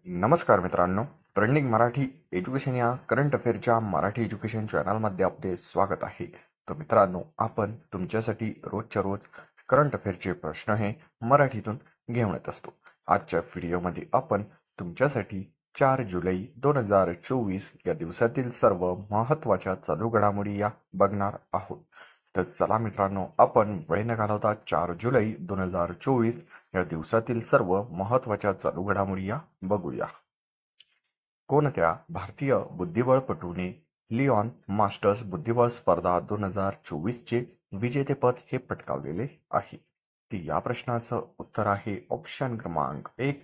नमस्कार मित्रांनो, trending Marathi education या करंट अफेअरच्या मराठी एज्युकेशन चॅनलमध्ये आपले स्वागत आहे. तर मित्रांनो, आपण तुमच्यासाठी रोजच्या रोज करंट अफेअरचे प्रश्न हे मराठीतून घेऊन येत असतो. आजच्या व्हिडिओमध्ये आपण तुमच्यासाठी 4 जुलै 2024 या दिवसातील सर्व महत्त्वाच्या चालू घडामोडी या बघणार आहोत. तर चला मित्रांनो, आपण वेळ न घालवता 4 जुलै 2024 या दिवसातील सर्व महत्त्वाच्या चालू घडामोडी या बघूया. कोणत्या भारतीय बुद्धिबळपटूने लिओन मास्टर्स बुद्धिबळ स्पर्धा 2024चे विजेतेपद हे पटकावलेले आहे? ती या प्रश्नाचं उत्तर आहे ऑप्शन क्रमांक 1,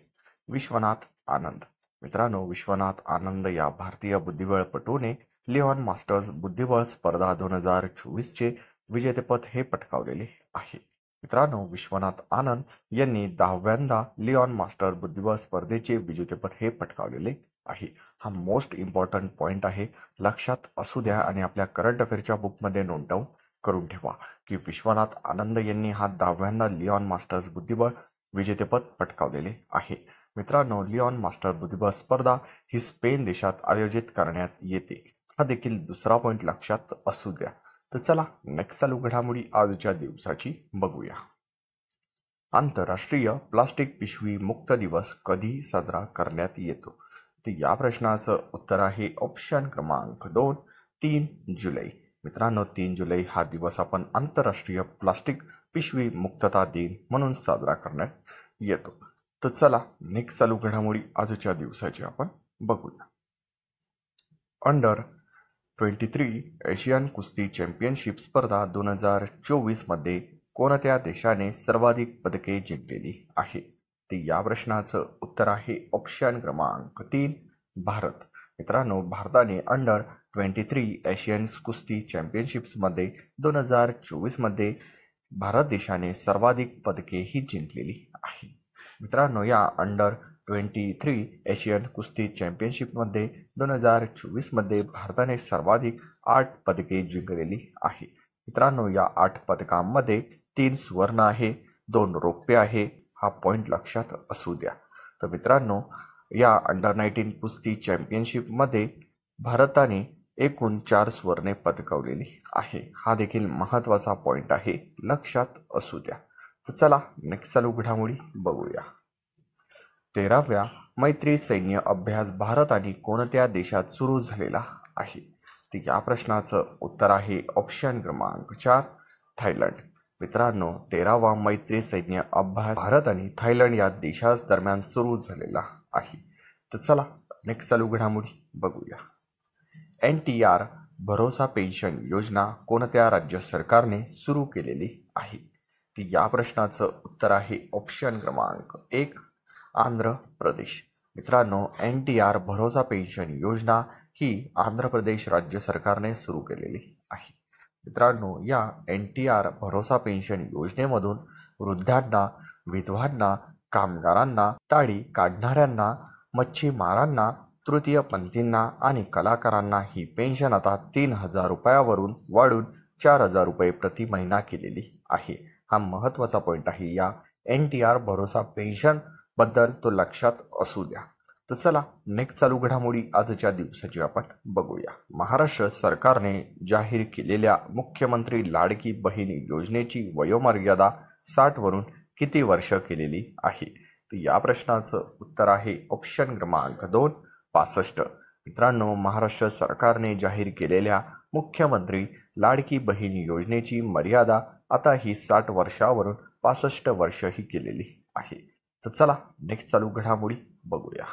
विश्वनाथ आनंद. मित्रांनो, विश्वनाथ आनंद या भारतीय बुद्धिबळपटूने लिओन मास्टर्स बुद्धिबळ स्पर्धा 2024चे विजेतेपद हे पटकावलेले आहे. मित्रांनो, विश्वनाथ आनंद यांनी 10व्यांदा लिओन मास्टर बुद्धिबळ स्पर्धेचे विजेतेपद हे पटकावलेले आहे. हा मोस्ट इम्पॉर्टंट पॉईंट आहे, लक्षात असू द्या आणि आपल्या करंट अफेअरच्या बुकमध्ये नोट डाऊन करून ठेवा की विश्वनाथ आनंद यांनी हा 10व्यांदा लिओन मास्टर्स बुद्धिबळ विजेतेपद पटकावलेले आहे. मित्रांनो, लिओन मास्टर बुद्धिबळ स्पर्धा ही स्पेन देशात आयोजित करण्यात येते. हा देखील दुसरा पॉईंट लक्षात असू द्या. तर चला नेक्स्ट चालू घडामोडी आजच्या दिवसाची बघूया. आंतरराष्ट्रीय प्लास्टिक पिशवी मुक्त दिवस कधी साजरा करण्यात येतो? तर या प्रश्नाचं उत्तर आहे ऑप्शन क्रमांक 2, 3 जुलै. मित्रांनो, 3 जुलै हा दिवस आपण आंतरराष्ट्रीय प्लास्टिक पिशवी मुक्तता दिन म्हणून साजरा करण्यात येतो. तर चला नेक्स्ट चालू घडामोडी आजच्या दिवसाची आपण बघूया. अंडर 23 एशियन कुस्ती चॅम्पियनशिप स्पर्धा 2024 मध्ये कोणत्या देशाने सर्वाधिक पदके जिंकलेली आहे? ते या प्रश्नाचं उत्तर आहे ऑप्शन क्रमांक 3, भारत. मित्रांनो, भारताने अंडर 23 एशियन कुस्ती चॅम्पियनशिप्समध्ये 2024 मध्ये भारत देशाने सर्वाधिक पदके ही जिंकलेली आहे. मित्रांनो, या अंडर 23 एशियन कुस्ती चॅम्पियनशिपमध्ये 2024 मध्ये भारताने सर्वाधिक 8 पदके जिंकलेली आहे. मित्रांनो, या 8 पदकांमध्ये 3 सुवर्ण आहे, 2 रौप्य आहे. हा पॉईंट लक्षात असू द्या. तर मित्रांनो, या अंडर 19 कुस्ती चॅम्पियनशिपमध्ये भारताने एकूण 4 सुवर्णे पदकवलेली आहे. हा देखील महत्त्वाचा पॉईंट आहे, लक्षात असू द्या. तर चला नेक्स्ट चालू घडामोडी बघूया. 13व्या मैत्री सैन्य अभ्यास भारत आणि कोणत्या देशात सुरू झालेला आहे? तर या प्रश्नाचं उत्तर आहे ऑप्शन क्रमांक 4, थायलंड. मित्रांनो, 13वा मैत्री सैन्य अभ्यास भारत आणि थायलंड या देशांदरम्यान सुरू झालेला आहे. तर चला नेक्स्ट चालू घडामोडी बघूया. NTR भरोसा पेन्शन योजना कोणत्या राज्य सरकारने सुरू केलेली आहे? ती या प्रश्नाचं उत्तर आहे ऑप्शन क्रमांक 1, आंध्र प्रदेश. मित्रांनो, NTR भरोसा पेन्शन योजना ही आंध्र प्रदेश राज्य सरकारने सुरू केलेली आहे. मित्रांनो, या NTR भरोसा पेन्शन योजनेमधून वृद्धांना, विधवांना, कामगारांना, ताडी काढणाऱ्यांना, मच्छीमारांना, तृतीयपंथींना आणि कलाकारांना ही पेन्शन आता 3,000 रुपयावरून वाढून 4,000 रुपये प्रति महिना केलेली आहे. हा महत्त्वाचा पॉईंट आहे या NTR भरोसा पेन्शन बद्दल, तो लक्षात असू द्या. तर चला नेक्स्ट चालू घडामोडी आजच्या दिवसाची आपण बघूया. महाराष्ट्र सरकारने जाहीर केलेल्या मुख्यमंत्री लाडकी बहीण योजनेची वयोमर्यादा 60 वरून किती वर्ष केलेली आहे? तर या प्रश्नाचं उत्तर आहे ऑप्शन क्रमांक 2, 65. मित्रांनो, महाराष्ट्र सरकारने जाहीर केलेल्या मुख्यमंत्री लाडकी बहीण योजनेची मर्यादा आता ही 60 वर्षावरून 65 वर्ष ही केलेली आहे. तर चला नेक्स्ट चालू घडामोडी बघूया.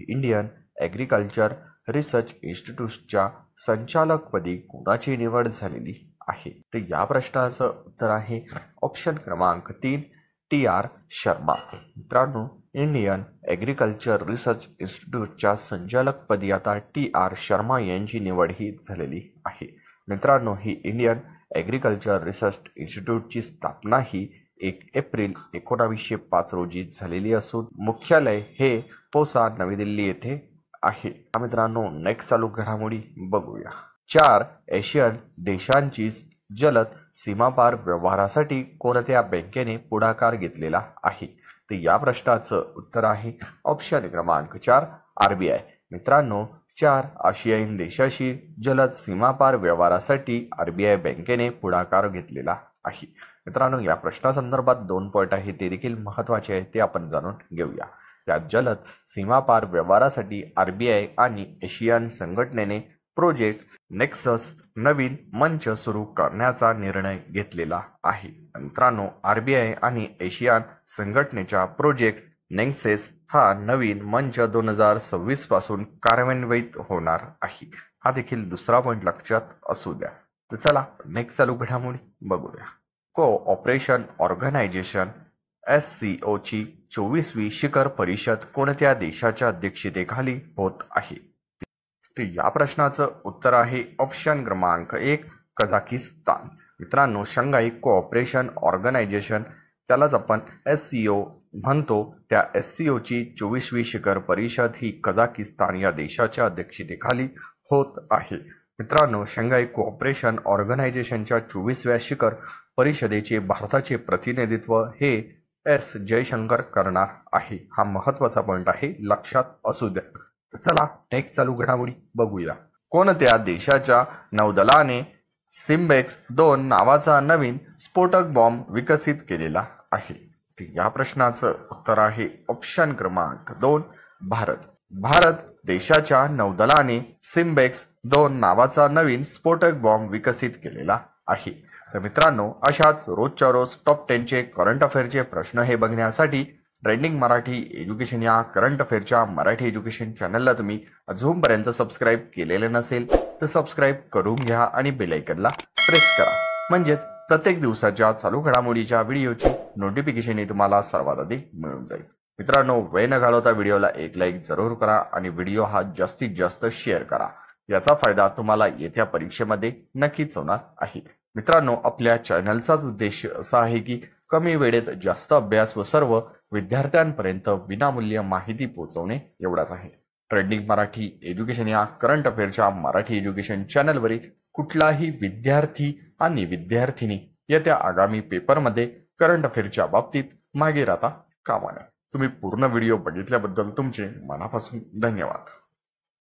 इंडियन ॲग्रिकल्चर रिसर्च इन्स्टिट्यूटच्या संचालकपदी कोणाची निवड झालेली आहे? तर या प्रश्नाचं उत्तर आहे ऑप्शन क्रमांक 3, TR शर्मा. मित्रांनो, इंडियन ॲग्रिकल्चर रिसर्च इन्स्टिट्यूटच्या संचालकपदी आता TR शर्मा यांची निवड ही झालेली आहे. मित्रांनो, ही इंडियन ॲग्रिकल्चर रिसर्च इन्स्टिट्यूटची स्थापना ही 1 एप्रिल 1905 रोजी झालेली असून मुख्यालय हे पोसा, नवी दिल्ली येथे आहे. मित्रांनो, नेक्स्ट चालू घडामोडी बघूया. 4 एशियन देशांची जलद सीमापार व्यवहारासाठी कोणत्या बँकेने पुढाकार घेतलेला आहे? तर या प्रश्नाचं उत्तर आहे ऑप्शन क्रमांक 4 RBI. मित्रांनो, 4 आशियायन देशाशी जलद सीमापार व्यवहारासाठी RBI बँकेने पुढाकार घेतलेला आहे. मित्रांनो, या प्रश्नासंदर्भात 2 पॉईंट आहे ते देखील महत्त्वाचे आहे, ते आपण जाणून घेऊया. यात जलद सीमापार व्यवहारासाठी RBI आणि एशियन संघटनेने प्रोजेक्ट नेक्सस नवीन मंच सुरू करण्याचा निर्णय घेतलेला आहे. मित्रांनो, RBI आणि एशियन संघटनेच्या प्रोजेक्ट नेक्सेस हा नवीन मंच 2026 पासून कार्यान्वित होणार आहे. हा देखील दुसरा पॉईंट लक्षात असू द्या. तर चला नेक्स्ट चालू घडामोडी बघूया. कोऑपरेशन ऑर्गनायझेशन SCO ची 24वी शिखर परिषद कोणत्या देशाच्या अध्यक्षतेखाली होत आहे? तर या प्रश्नाचं उत्तर आहे ऑप्शन क्रमांक 1 कझाकिस्तान. मित्रांनो, शंघाई कोऑपरेशन ऑर्गनायझेशन, त्यालाच आपण SCO म्हणतो, त्या SCO ची 24वी शिखर परिषद ही कझाकिस्तान या देशाच्या अध्यक्षतेखाली होत आहे. मित्रांनो, शंघाई कोऑपरेशन ऑर्गनायझेशनच्या 24व्या शिखर परिषदेचे भारताचे प्रतिनिधित्व हे S जयशंकर करणार आहे. हा महत्त्वाचा पॉईंट आहे, लक्षात असू द्या. चला नेक्स्ट चालू घडामोडी बघूया. कोणत्या देशाच्या नौदलाने सिम्बेक्स 2 नावाचा नवीन स्फोटक बॉम्ब विकसित केलेला आहे? या प्रश्नाचं उत्तर आहे ऑप्शन क्रमांक 2 भारत. भारत देशाच्या नौदलाने सिम्बेक्स 2 नावाचा नवीन स्फोटक बॉम्ब विकसित केलेला आहे. तर मित्रांनो, अशाच रोजच्या रोज टॉप 10चे करंट अफेअरचे प्रश्न हे बघण्यासाठी ट्रेंडिंग मराठी एज्युकेशन या करंट अफेअरच्या मराठी एज्युकेशन चॅनलला तुम्ही अजूनपर्यंत सबस्क्राईब केलेले नसेल तर सबस्क्राईब करून घ्या आणि बेल आयकॉनला प्रेस करा, म्हणजेच प्रत्येक दिवसाच्या चालू घडामोडीच्या व्हिडिओची नोटिफिकेशन ही तुम्हाला सर्वात आधी मिळून जाईल. मित्रांनो, वेळ न घालवता व्हिडिओला एक लाईक जरूर करा आणि व्हिडिओ हा जास्तीत जास्त शेअर करा. याचा फायदा तुम्हाला येत्या परीक्षेमध्ये नक्कीच होणार आहे. मित्रांनो, आपल्या चॅनलचाच उद्देश असा आहे की कमी वेळेत जास्त अभ्यास व सर्व विद्यार्थ्यांपर्यंत विनामूल्य माहिती पोहोचवणे एवढाच आहे. ट्रेंडिंग मराठी एज्युकेशन या करंट अफेअरच्या मराठी एज्युकेशन चॅनलवरील कुठलाही विद्यार्थी आणि विद्यार्थिनी येत्या आगामी पेपरमध्ये करंट अफेअरच्या बाबतीत मागे राहता कामा नये. तुम्ही पूर्ण व्हिडिओ बघितल्याबद्दल तुमचे मनापासून धन्यवाद.